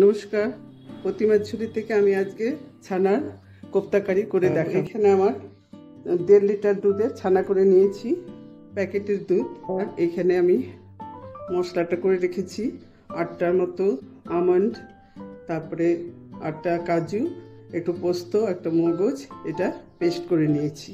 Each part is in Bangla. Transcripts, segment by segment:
নমস্কার, প্রতিমা ঝুড়ি থেকে আমি আজকে ছানার কোপ্তাকারি করে দেখাই। এখানে আমার 1.5 লিটার দুধে ছানা করে নিয়েছি, প্যাকেটের দুধ। আর এখানে আমি মশলাটা করে রেখেছি, 8টার মতো আমন্ড, তারপরে 8টা কাজু, একটু পোস্ত, একটা মগজ, এটা পেস্ট করে নিয়েছি।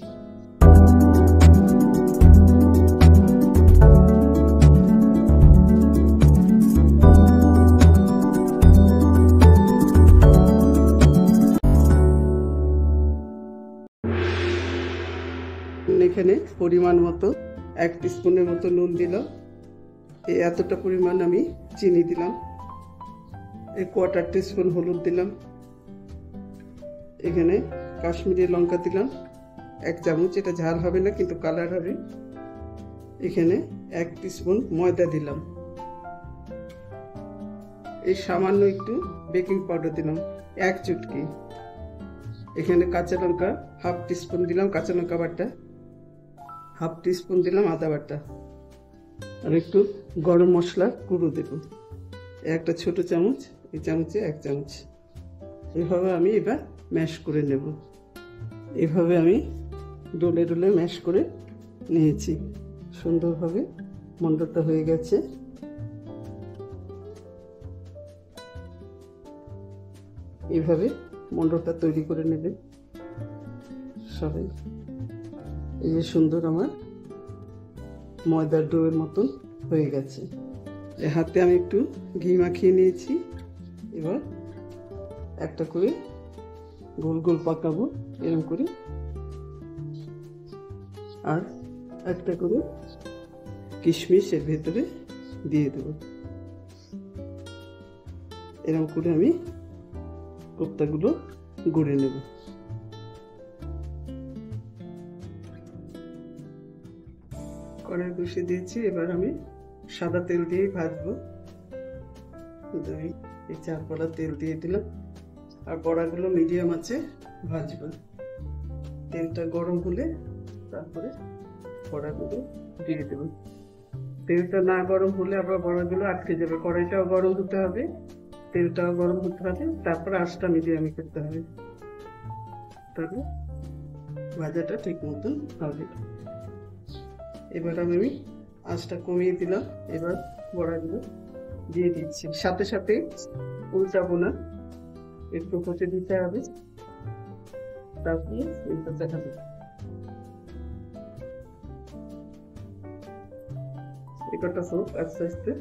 এখানে পরিমাণ মতো 1 টিস্পুনের মতো নুন দিলাম, এতটা পরিমাণ আমি চিনি দিলাম, 1/4 টিস্পুন হলুদ দিলাম, এখানে কাশ্মীরি লঙ্কা দিলাম 1 চামচ, এটা ঝাল হবে না কিন্তু কালার হবে। এখানে 1 টিস্পুন ময়দা দিলাম, এই সামান্য একটু বেকিং পাউডার দিলাম 1 চুটকি। এখানে কাঁচা লঙ্কা 1/2 টিস্পুন দিলাম, কাঁচা লঙ্কা বাটা 1/2 টিস্পুন দিলাম, আদা বাটা, আর একটু গরম মশলা গুঁড়ো দেব, একটা ছোট চামচ, এই চামচে 1 চামচ। এইভাবে আমি এবার ম্যাশ করে নেব। এভাবে আমি ডলে ডলে ম্যাশ করে নিয়েছি, সুন্দরভাবে মন্ডটা হয়ে গেছে। এইভাবে মন্ডটা তৈরি করে নেবে সবাই। এই যে সুন্দর আমার ময়দার ডোয়ের মতন হয়ে গেছে। হাতে আমি একটু ঘি মাখিয়ে নিয়েছি, এবার একটা করে গোল গোল পাকাবো এরকম করে, আর একটা করে কিশমিশ এর ভেতরে দিয়ে দেব। এরকম করে আমি কোপ্তাগুলো গড়ে নেব। কড়াই বসিয়ে দিয়েছি, এবার আমি সাদা তেল দিয়ে ভাজবো। আমি এই 4 কড়া তেল দিয়ে দিলাম, আর বড়াগুলো মিডিয়াম আছে ভাজবো। তেলটা গরম হলে তারপরে বড়াগুলো দিয়ে দেবো। তেলটা না গরম হলে আবার বড়াগুলো আটকে যাবে। কড়াইটাও গরম হতে হবে, তেলটাও গরম হতে হবে, তারপরে আঁচটা মিডিয়ামে করতে হবে, তাহলে ভাজাটা ঠিক মতন হবে। এবার আমি আঁচটা কমিয়ে দিলাম, এবার বড়াগুলো দিয়ে দিচ্ছি। সাথে সাথে উল্টাবো না, একটু কচে দিতে হবে, তারপরে উল্টাতে হবে। একটা হোক আস্তে আস্তে,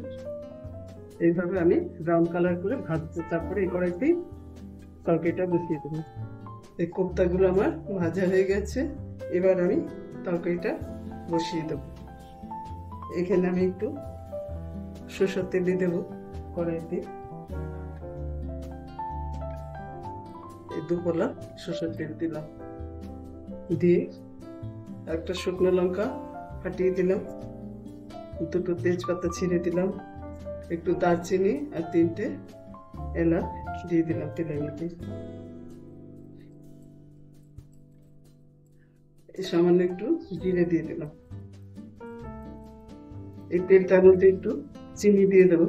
এইভাবে আমি ব্রাউন কালার করে ভাজবো। তারপরে এই কড়াইতেই তরকারিটা বসিয়ে দেবো। এই কোপ্তাগুলো আমার ভাজা হয়ে গেছে, এবার আমি তরকারিটা বসিয়ে দেবো। এখানে আমি একটু সরষের তেল দিয়ে দেবো কড়াইতে, এই 2 কলা সরষের তেল দিলাম, দিয়ে একটা শুকনো লঙ্কা ফাটিয়ে দিলাম, 2টো তেজপাতা ছিঁড়ে দিলাম, একটু দারচিনি আর 3টে এলাচ দিয়ে দিলাম তেলের মধ্যে। সামান্য একটু জিরে দিয়ে দিলাম। এই তেলটার মধ্যে একটু চিনি দিয়ে দেবো,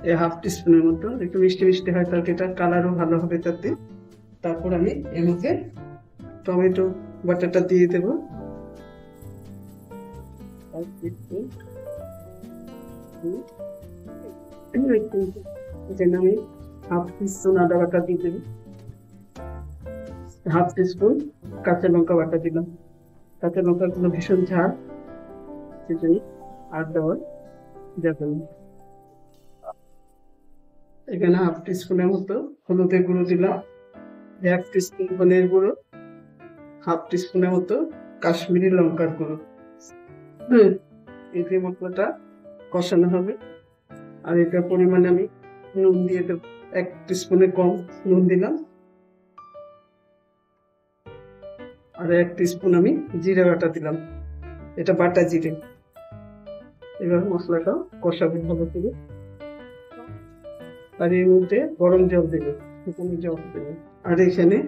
এই 1/2 টিস্পুনের মতো, একটু মিষ্টি মিষ্টি হয়, তাহলে এটা কালারও ভালো হবে তাতে। তারপর আমি এর মধ্যে টমেটো বাটাটা দিয়ে দেবো, এখানে আমি 1/2 টিস্পুন আদা বাটা দিয়ে দেবো, 1/2 টিস্পুন কাঁচা লঙ্কা বাটা দিলাম। কাঁচা লঙ্কাগুলো ভীষণ ঝাল, সেজন্য আর দেওয়ার যাবে না। এখানে 1/2 টিস্পুনের মতো হলুদের গুঁড়ো দিলাম, 1 টিস্পুন ধনের গুঁড়ো, 1/2 টিস্পুনের মতো কাশ্মীরি লঙ্কার গুঁড়ো। এই যে মশলাটা কষানো হবে, আর এটার পরিমাণে আমি নুন দিয়ে দেবো, 1 টিস্পুনের কম নুন দিলাম, আর 1 টিস্পুন আমি জিরে বাটা দিলাম, এটা বাটা জিরে। এবার মশলাটা কষাবো ভালো করে, আর এর মধ্যে গরম জল দেবে, জল দেবে। আর এখানে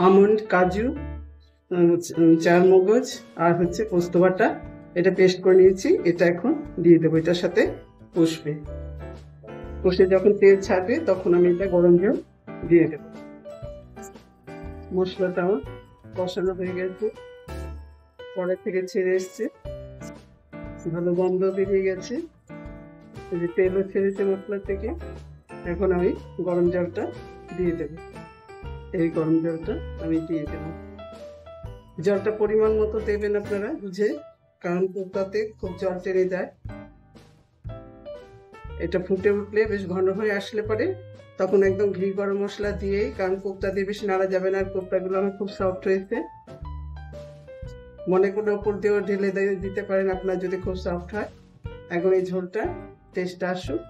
আমন্ড, কাজু, চার মগজ আর পোস্ত বাটা, এটা পেস্ট করে নিয়েছি, এটা এখন দিয়ে দেবো, এটার সাথে কষবে। কষে যখন তেল ছাড়বে তখন আমি এটা গরম জল দিয়ে দেবো। মশলাটা আমার কষানো হয়ে গেছে, কড়াই থেকে ছেড়ে এসছে, ভালো গন্ধ বেরিয়ে গেছে, এই যে তেলও ছেড়েছে মশলা থেকে। এখন আমি গরম জলটা দিয়ে দেব। এই গরম জলটা আমি দিয়ে দেব। জলটা পরিমাণ মতো দেবেন আপনারা বুঝে, কারণ কোপ্তাতে খুব জল টেনে যায়। এটা ফুটে উঠলে বেশ ঘন হয়ে আসলে পরে তখন একদম ঘি গরম মশলা দিয়েই, কারণ কোপ্তা দিয়ে বেশি নাড়া যাবে না, আর কোপ্তাগুলো আমার খুব সফট হয়েছে। মনে করে ওপর দিয়েও ঢেলে দিতে পারেন আপনার যদি খুব সফট হয়। এখন এই ঝোলটা টেস্টটা আসুক,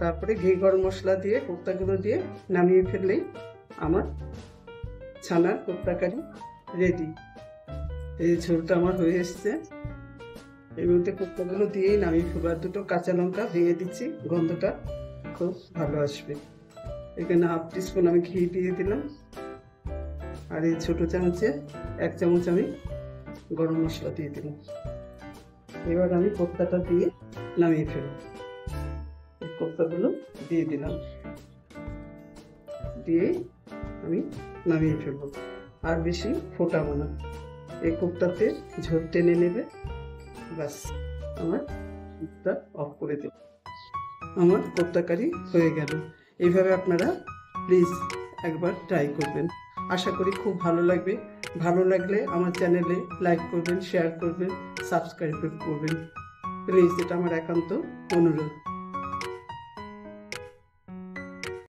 তারপরে ঘি গরম মশলা দিয়ে কোপ্তাগুলো দিয়ে নামিয়ে ফেললেই আমার ছানার কোপ্তা কারি রেডি। এই ঝোলটা আমার হয়ে এসছে, এর মধ্যে কোপ্তাগুলো দিয়েই নামিয়ে ফেলবো। আর দুটো কাঁচা লঙ্কা ভেঙে দিচ্ছি, গন্ধটা খুব ভালো আসবে। এখানে 1/2 টিস্পুন আমি ঘি দিয়ে দিলাম, আর এই ছোট চামচে 1 চামচ আমি গরম মশলা দিয়ে দিলাম। এবার আমি কোপ্তাটা দিয়ে নামিয়ে ফেলবো। এই কোপ্তাগুলো দিয়ে দিলাম, দিয়ে আমি নামিয়ে ফেলবো। আর বেশি ফোটাবো না, এই কোপ্তাতে ঝোল টেনে নেবে, ব্যাস আমার কোপ্তা অফ করে দেব। আমার কোপ্তা কারি হয়ে গেল। এইভাবে আপনারা প্লিজ একবার ট্রাই করবেন, আশা করি খুব ভালো লাগবে। ভালো লাগলে আমার চ্যানেলে লাইক করবেন, শেয়ার করবেন, সাবস্ক্রাইব করবেন প্লিজ, এটা আমার একান্ত অনুরোধ।